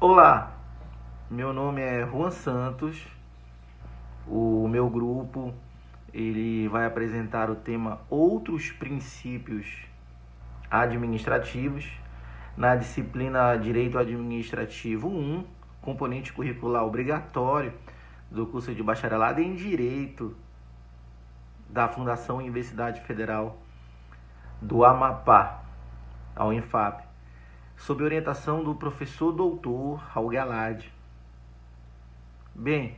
Olá, meu nome é Juan Santos. O meu grupo ele vai apresentar o tema Outros Princípios Administrativos na disciplina Direito Administrativo 1, componente curricular obrigatório do curso de bacharelado em Direito da Fundação Universidade Federal do Amapá, a UNFAP, sob orientação do professor doutor Raul Galad. Bem,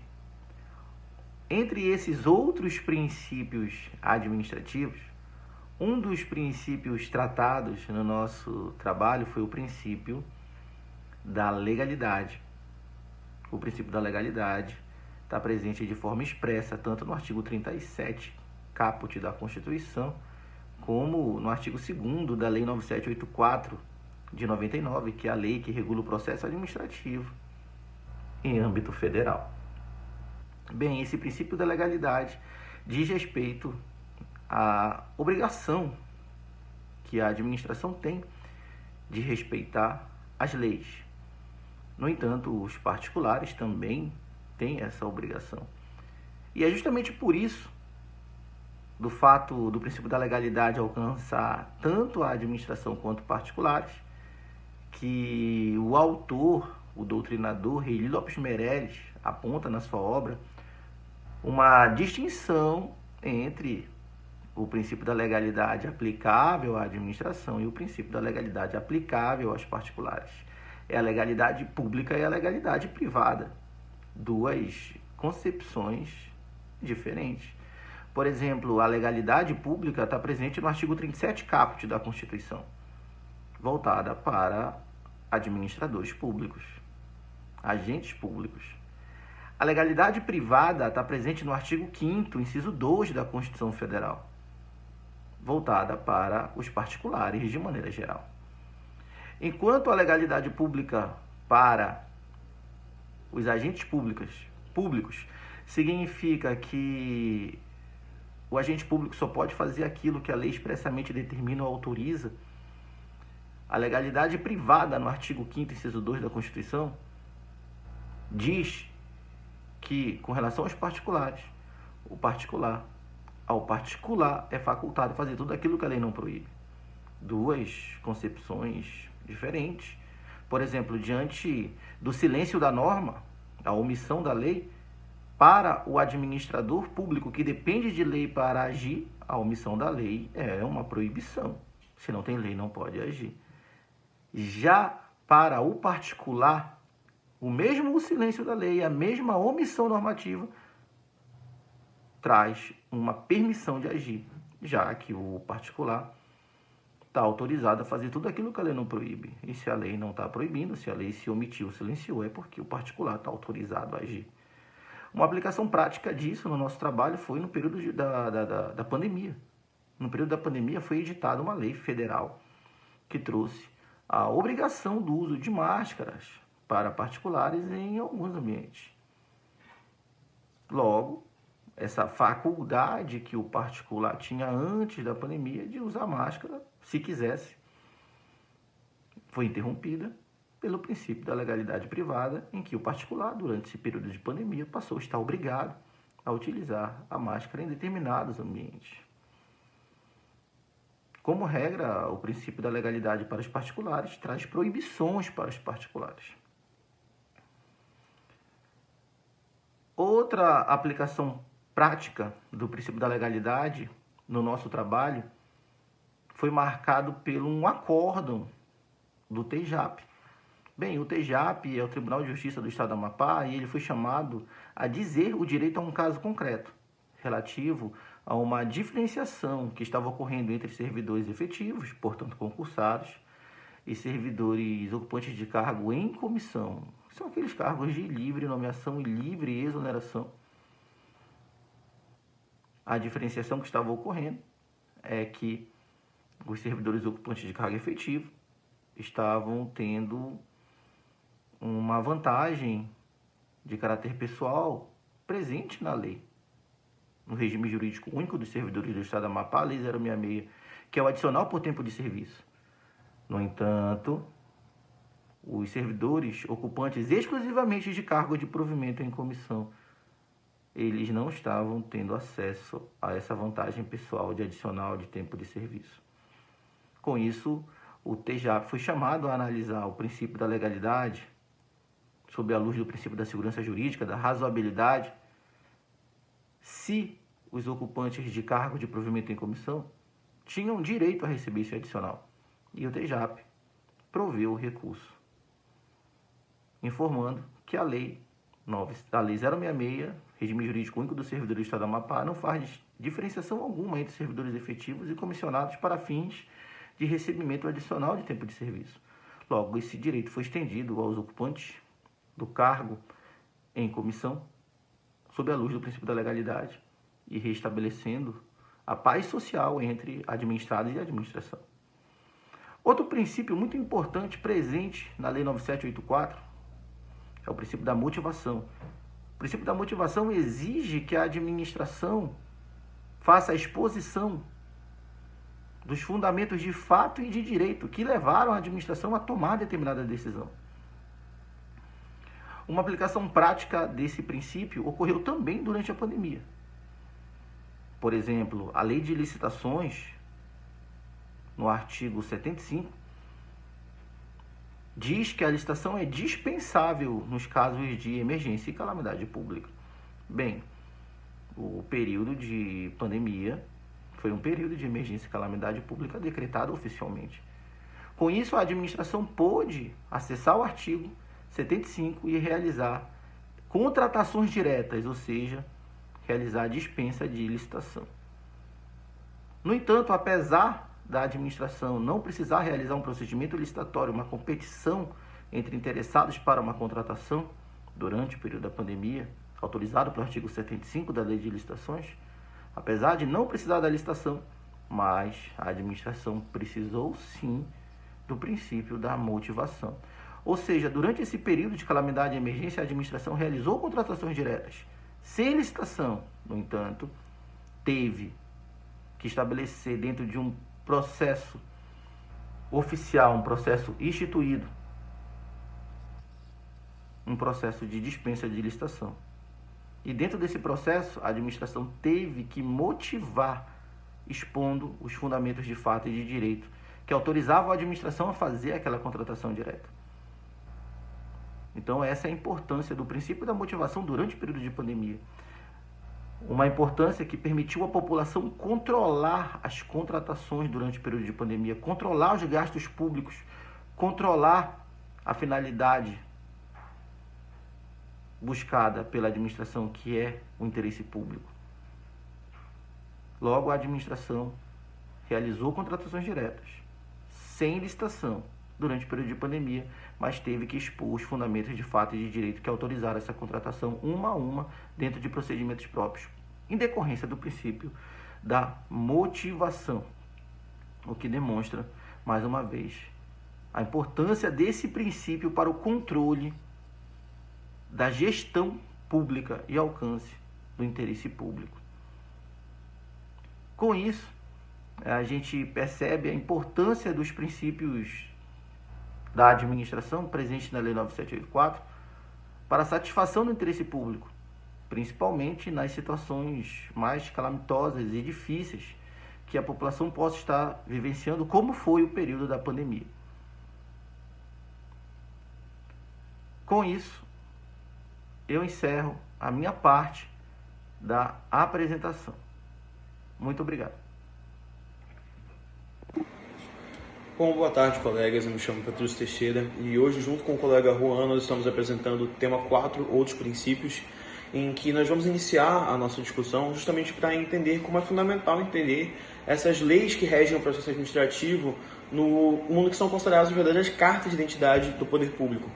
entre esses outros princípios administrativos, um dos princípios tratados no nosso trabalho foi o princípio da legalidade. O princípio da legalidade está presente de forma expressa tanto no artigo 37, caput da Constituição, como no artigo 2º da Lei 9784 de 99, que é a lei que regula o processo administrativo em âmbito federal. Bem, esse princípio da legalidade diz respeito à obrigação que a administração tem de respeitar as leis. No entanto, os particulares também têm essa obrigação. E é justamente por isso, do fato do princípio da legalidade alcançar tanto a administração quanto particulares, que o autor, o doutrinador Reili Lopes Meireles, aponta na sua obra uma distinção entre o princípio da legalidade aplicável à administração e o princípio da legalidade aplicável aos particulares. É a legalidade pública e a legalidade privada, duas concepções diferentes. Por exemplo, a legalidade pública está presente no artigo 37 caput da Constituição, voltada para administradores públicos, agentes públicos. A legalidade privada está presente no artigo 5º, inciso 2 da Constituição Federal, voltada para os particulares de maneira geral. Enquanto a legalidade pública para os agentes públicos significa que o agente público só pode fazer aquilo que a lei expressamente determina ou autoriza, a legalidade privada, no artigo 5º, inciso 2 da Constituição, diz que, com relação aos particulares, ao particular é facultado fazer tudo aquilo que a lei não proíbe. Duas concepções diferentes. Por exemplo, diante do silêncio da norma, a omissão da lei, para o administrador público que depende de lei para agir, a omissão da lei é uma proibição. Se não tem lei, não pode agir. Já para o particular, o mesmo silêncio da lei, a mesma omissão normativa, traz uma permissão de agir, já que o particular está autorizado a fazer tudo aquilo que a lei não proíbe. E se a lei não está proibindo, se a lei se omitiu, silenciou, é porque o particular está autorizado a agir. Uma aplicação prática disso no nosso trabalho foi no período da pandemia. No período da pandemia foi editada uma lei federal que trouxe a obrigação do uso de máscaras para particulares em alguns ambientes. Logo, essa faculdade que o particular tinha antes da pandemia de usar máscara, se quisesse, foi interrompida pelo princípio da legalidade privada, em que o particular, durante esse período de pandemia, passou a estar obrigado a utilizar a máscara em determinados ambientes. Como regra, o princípio da legalidade para os particulares traz proibições para os particulares. Outra aplicação prática do princípio da legalidade no nosso trabalho foi marcado por um acórdão do TJAP. Bem, o TJAP é o Tribunal de Justiça do Estado do Amapá e ele foi chamado a dizer o direito a um caso concreto, relativo a uma diferenciação que estava ocorrendo entre servidores efetivos, portanto concursados, e servidores ocupantes de cargo em comissão. São aqueles cargos de livre nomeação e livre exoneração. A diferenciação que estava ocorrendo é que os servidores ocupantes de cargo efetivo estavam tendo uma vantagem de caráter pessoal presente na lei. No regime jurídico único dos servidores do Estado do Amapá, a Lei 066, que é o adicional por tempo de serviço. No entanto, os servidores ocupantes exclusivamente de cargo de provimento em comissão, eles não estavam tendo acesso a essa vantagem pessoal de adicional de tempo de serviço. Com isso, o TJAP foi chamado a analisar o princípio da legalidade, sob a luz do princípio da segurança jurídica, da razoabilidade, se os ocupantes de cargo de provimento em comissão tinham direito a receber esse adicional. E o TJAP proveu o recurso, informando que a Lei 066, Regime Jurídico Único do Servidor do Estado do Amapá, não faz diferenciação alguma entre servidores efetivos e comissionados para fins de recebimento adicional de tempo de serviço. Logo, esse direito foi estendido aos ocupantes do cargo em comissão, sob a luz do princípio da legalidade e restabelecendo a paz social entre administrados e administração. Outro princípio muito importante presente na Lei 9784 é o princípio da motivação. O princípio da motivação exige que a administração faça a exposição dos fundamentos de fato e de direito que levaram a administração a tomar determinada decisão. Uma aplicação prática desse princípio ocorreu também durante a pandemia. Por exemplo, a Lei de Licitações, no artigo 75, diz que a licitação é dispensável nos casos de emergência e calamidade pública. Bem, o período de pandemia foi um período de emergência e calamidade pública decretado oficialmente. Com isso, a administração pôde acessar o artigo 75 e realizar contratações diretas, ou seja, realizar a dispensa de licitação. No entanto, apesar da administração não precisar realizar um procedimento licitatório, uma competição entre interessados para uma contratação durante o período da pandemia, autorizado pelo artigo 75 da Lei de Licitações, apesar de não precisar da licitação, mas a administração precisou sim do princípio da motivação. Ou seja, durante esse período de calamidade e emergência, a administração realizou contratações diretas, sem licitação. No entanto, teve que estabelecer dentro de um processo oficial, um processo instituído, um processo de dispensa de licitação. E dentro desse processo, a administração teve que motivar, expondo os fundamentos de fato e de direito, que autorizavam a administração a fazer aquela contratação direta. Então, essa é a importância do princípio da motivação durante o período de pandemia. Uma importância que permitiu à população controlar as contratações durante o período de pandemia, controlar os gastos públicos, controlar a finalidade buscada pela administração, que é o interesse público. Logo, a administração realizou contratações diretas, sem licitação, durante o período de pandemia, mas teve que expor os fundamentos de fato e de direito que autorizaram essa contratação uma a uma dentro de procedimentos próprios, em decorrência do princípio da motivação, o que demonstra, mais uma vez, a importância desse princípio para o controle da gestão pública e alcance do interesse público. Com isso, a gente percebe a importância dos princípios da administração presente na Lei 9784 para a satisfação do interesse público, principalmente nas situações mais calamitosas e difíceis que a população possa estar vivenciando, como foi o período da pandemia. Com isso, eu encerro a minha parte da apresentação. Muito obrigado. Bom, boa tarde, colegas. Eu me chamo Petrúcio Teixeira e hoje, junto com o colega Juan, nós estamos apresentando o tema 4, outros princípios, em que nós vamos iniciar a nossa discussão justamente para entender como é fundamental entender essas leis que regem o processo administrativo no mundo que são consideradas as verdadeiras cartas de identidade do poder público,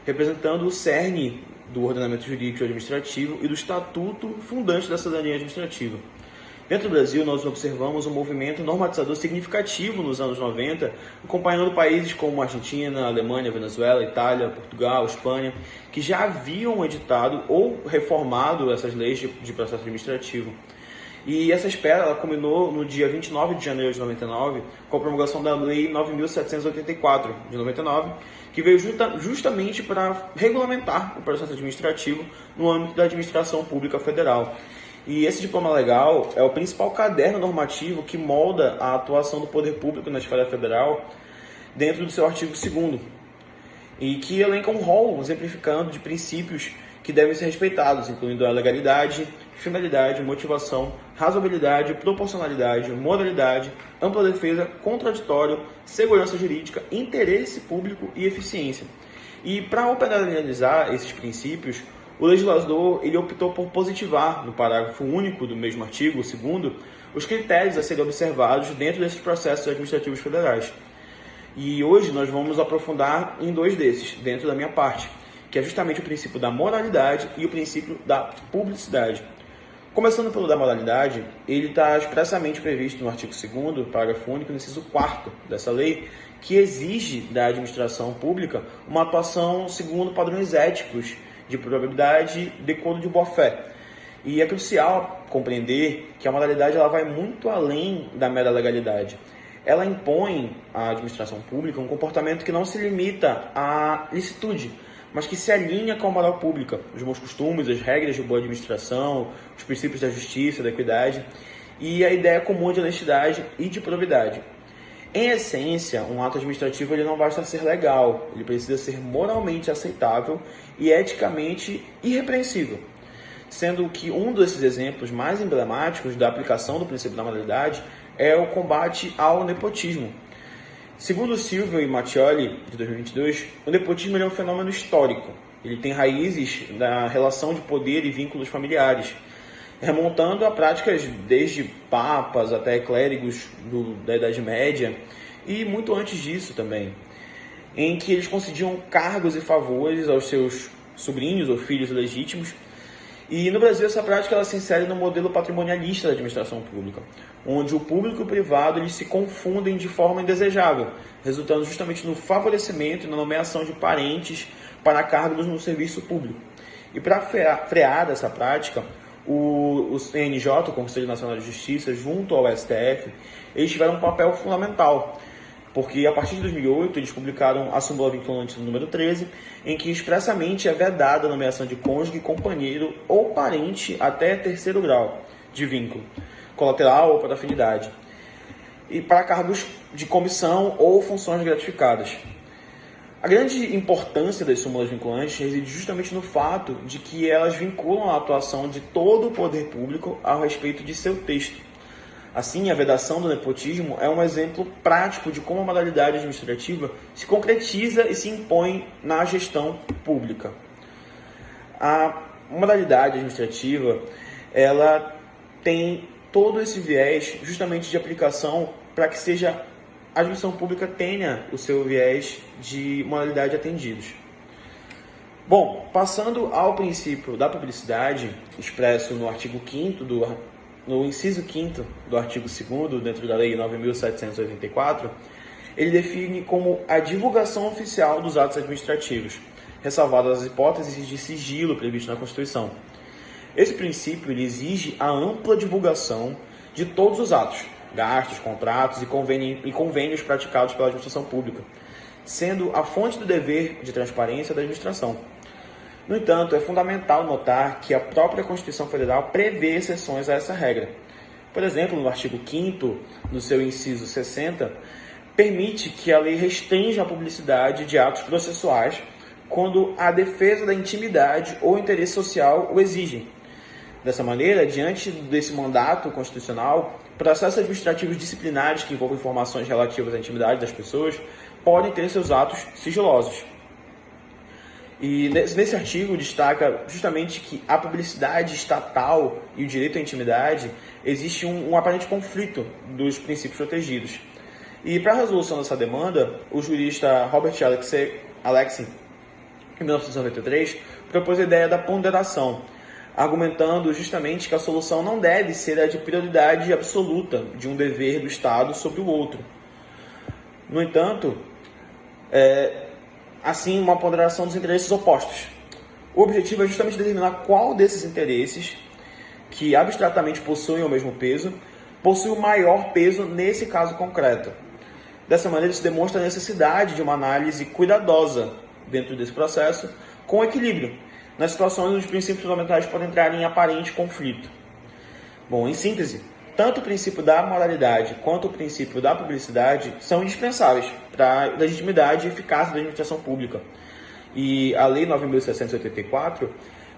representando o cerne do ordenamento jurídico e administrativo e do estatuto fundante da cidadania administrativa. Dentro do Brasil, nós observamos um movimento normatizador significativo nos anos 90, acompanhando países como Argentina, Alemanha, Venezuela, Itália, Portugal, Espanha, que já haviam editado ou reformado essas leis de processo administrativo. E essa espera ela culminou no dia 29 de janeiro de 99, com a promulgação da Lei 9.784 de 99, que veio justamente para regulamentar o processo administrativo no âmbito da administração pública federal. E esse diploma legal é o principal caderno normativo que molda a atuação do poder público na esfera federal dentro do seu artigo 2º, e que elenca um rol exemplificando de princípios que devem ser respeitados, incluindo a legalidade, finalidade, motivação, razoabilidade, proporcionalidade, moralidade, ampla defesa, contraditório, segurança jurídica, interesse público e eficiência. E para operacionalizar esses princípios, o legislador ele optou por positivar, no parágrafo único do mesmo artigo, 2º, os critérios a serem observados dentro desses processos administrativos federais. E hoje nós vamos aprofundar em 2 desses, dentro da minha parte, que é justamente o princípio da moralidade e o princípio da publicidade. Começando pelo da moralidade, ele está expressamente previsto no artigo 2º, parágrafo único, no inciso 4º dessa lei, que exige da administração pública uma atuação segundo padrões éticos de probabilidade, decoro de boa-fé. E é crucial compreender que a moralidade ela vai muito além da mera legalidade. Ela impõe à administração pública um comportamento que não se limita à licitude, mas que se alinha com a moral pública, os bons costumes, as regras de boa administração, os princípios da justiça, da equidade e a ideia comum de honestidade e de probidade. Em essência, um ato administrativo ele não basta ser legal, ele precisa ser moralmente aceitável e eticamente irrepreensível, sendo que um desses exemplos mais emblemáticos da aplicação do princípio da moralidade é o combate ao nepotismo. Segundo Silvio e Mattioli, de 2022, o nepotismo é um fenômeno histórico. Ele tem raízes na relação de poder e vínculos familiares, remontando a práticas desde papas até clérigos da Idade Média e muito antes disso também, em que eles concediam cargos e favores aos seus sobrinhos ou filhos legítimos. E no Brasil essa prática ela se insere no modelo patrimonialista da administração pública, onde o público e o privado eles se confundem de forma indesejável, resultando justamente no favorecimento e na nomeação de parentes para cargos no serviço público. E para frear essa prática, o CNJ, o Conselho Nacional de Justiça, junto ao STF, eles tiveram um papel fundamental, porque a partir de 2008 eles publicaram a súmula vinculante número 13, em que expressamente é vedada a nomeação de cônjuge, companheiro ou parente até 3º grau de vínculo, colateral ou por afinidade, e para cargos de comissão ou funções gratificadas. A grande importância das súmulas vinculantes reside justamente no fato de que elas vinculam a atuação de todo o poder público ao respeito de seu texto. Assim, a vedação do nepotismo é um exemplo prático de como a moralidade administrativa se concretiza e se impõe na gestão pública. A moralidade administrativa ela tem todo esse viés justamente de aplicação para que a administração pública tenha o seu viés de moralidade atendidos. Bom, passando ao princípio da publicidade, expresso no artigo 5º no inciso 5º do artigo 2º, dentro da Lei 9.784, ele define como a divulgação oficial dos atos administrativos, ressalvadas as hipóteses de sigilo previsto na Constituição. Esse princípio ele exige a ampla divulgação de todos os atos, gastos, contratos e convênios praticados pela administração pública, sendo a fonte do dever de transparência da administração. No entanto, é fundamental notar que a própria Constituição Federal prevê exceções a essa regra. Por exemplo, no artigo 5º, no seu inciso 60, permite que a lei restrinja a publicidade de atos processuais quando a defesa da intimidade ou interesse social o exigem. Dessa maneira, diante desse mandato constitucional, processos administrativos disciplinares que envolvem informações relativas à intimidade das pessoas podem ter seus atos sigilosos. E nesse artigo destaca justamente que a publicidade estatal e o direito à intimidade existe um aparente conflito dos princípios protegidos. E para a resolução dessa demanda, o jurista Robert Alexy, em 1993, propôs a ideia da ponderação, argumentando justamente que a solução não deve ser a de prioridade absoluta de um dever do Estado sobre o outro. No entanto, assim, uma ponderação dos interesses opostos. O objetivo é justamente determinar qual desses interesses, que abstratamente possuem o mesmo peso, possui o maior peso nesse caso concreto. Dessa maneira, isso demonstra a necessidade de uma análise cuidadosa dentro desse processo, com equilíbrio, nas situações onde os princípios fundamentais podem entrar em aparente conflito. Bom, em síntese, tanto o princípio da moralidade quanto o princípio da publicidade são indispensáveis para a legitimidade e eficácia da administração pública. E a Lei 9.684,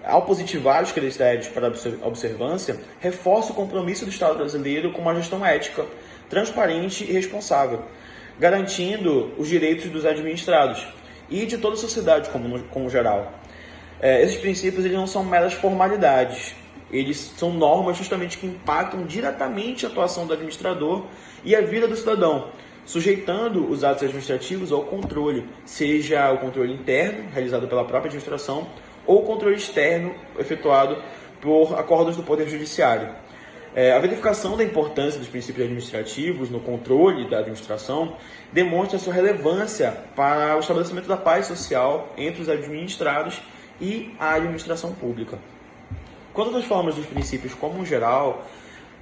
ao positivar os critérios para a observância, reforça o compromisso do Estado brasileiro com uma gestão ética, transparente e responsável, garantindo os direitos dos administrados e de toda a sociedade como geral. Esses princípios eles não são meras formalidades, eles são normas justamente que impactam diretamente a atuação do administrador e a vida do cidadão, sujeitando os atos administrativos ao controle, seja o controle interno, realizado pela própria administração, ou o controle externo, efetuado por acordos do Poder Judiciário. A verificação da importância dos princípios administrativos no controle da administração demonstra sua relevância para o estabelecimento da paz social entre os administrados e a administração pública. Quando nós falamos dos princípios como um geral,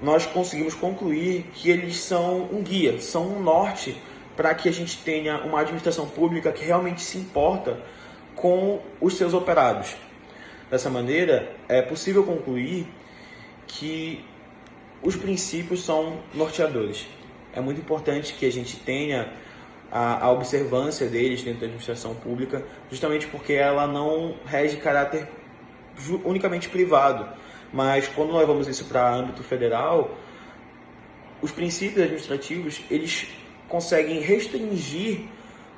nós conseguimos concluir que eles são um guia, são um norte para que a gente tenha uma administração pública que realmente se importa com os seus operados. Dessa maneira, é possível concluir que os princípios são norteadores. É muito importante que a gente tenha a observância deles dentro da administração pública, justamente porque ela não rege caráter unicamente privado, mas quando nós levamos isso para âmbito federal, os princípios administrativos eles conseguem restringir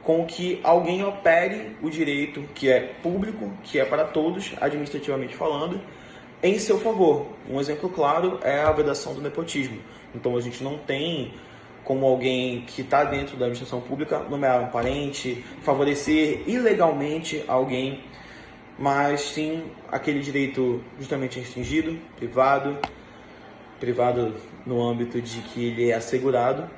com que alguém opere o direito que é público, que é para todos, administrativamente falando, em seu favor. Um exemplo claro é a vedação do nepotismo. Então a gente não tem como alguém que está dentro da administração pública nomear um parente, favorecer ilegalmente alguém, mas sim aquele direito justamente restringido, privado no âmbito de que ele é assegurado,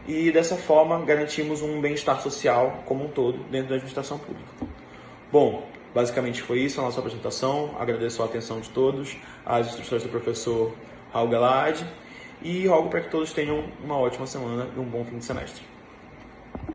e dessa forma garantimos um bem-estar social como um todo dentro da administração pública. Bom, basicamente foi isso a nossa apresentação. Agradeço a atenção de todos, as instruções do professor Raul Galad, e rogo para que todos tenham uma ótima semana e um bom fim de semestre.